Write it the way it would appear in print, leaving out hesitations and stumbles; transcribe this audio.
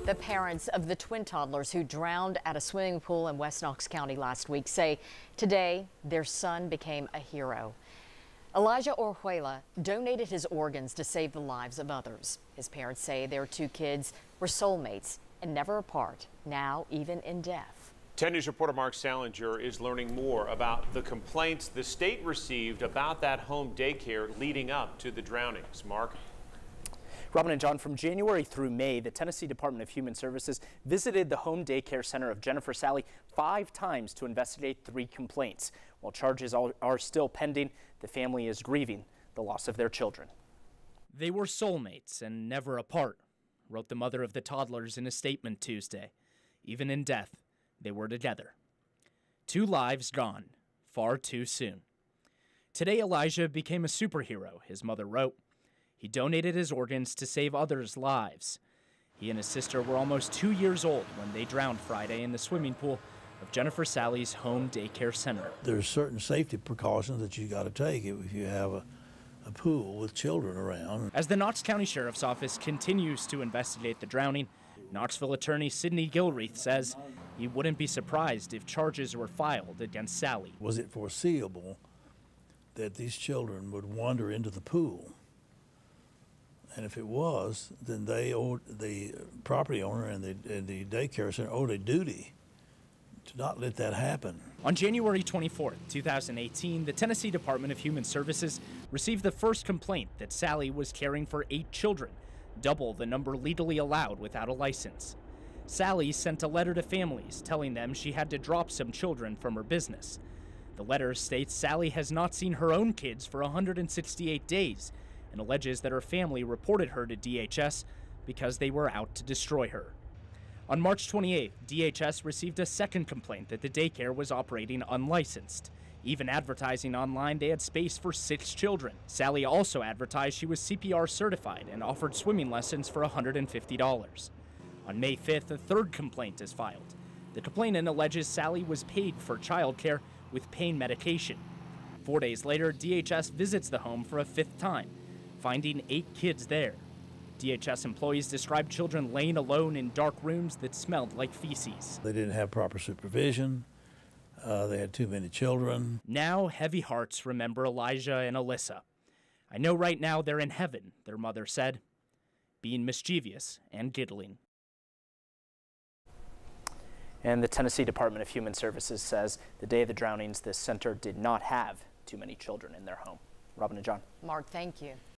The parents of the twin toddlers who drowned at a swimming pool in West Knox County last week say today their son became a hero. Elijah Orjuela donated his organs to save the lives of others. His parents say their two kids were soulmates and never apart, now even in death. 10 News reporter Mark Salinger is learning more about the complaints the state received about that home daycare leading up to the drownings. Mark? Robin and John, from January through May, the Tennessee Department of Human Services visited the home daycare center of Jennifer Sally 5 times to investigate 3 complaints. While charges are still pending, the family is grieving the loss of their children. They were soulmates and never apart, wrote the mother of the toddlers in a statement Tuesday. Even in death, they were together. 2 lives gone, far too soon. Today, Elijah became a superhero, his mother wrote. He donated his organs to save others' lives. He and his sister were almost 2 years old when they drowned Friday in the swimming pool of Jennifer Sally's home daycare center. There's certain safety precautions that you got to take if you have a pool with children around. As the Knox County Sheriff's Office continues to investigate the drowning, Knoxville attorney Sidney Gilreath says he wouldn't be surprised if charges were filed against Sally. Was it foreseeable that these children would wander into the pool? And if it was, then the property owner and the daycare center owed a duty to not let that happen. On January 24, 2018, the Tennessee Department of Human Services received the first complaint that Sally was caring for 8 children, double the number legally allowed without a license. Sally sent a letter to families telling them she had to drop some children from her business. The letter states Sally has not seen her own kids for 168 days and alleges that her family reported her to DHS because they were out to destroy her. On March 28th, DHS received a second complaint that the daycare was operating unlicensed. Even advertising online they had space for 6 children. Sally also advertised she was CPR certified and offered swimming lessons for $150. On May 5th, a third complaint is filed. The complainant alleges Sally was paid for childcare with pain medication. 4 days later, DHS visits the home for a 5th time, finding 8 kids there. DHS employees described children laying alone in dark rooms that smelled like feces. They didn't have proper supervision. They had too many children. Now, heavy hearts remember Elijah and Alyssa. I know right now they're in heaven, their mother said, being mischievous and giggling. And the Tennessee Department of Human Services says the day of the drownings, this center did not have too many children in their home. Robin and John. Mark, thank you.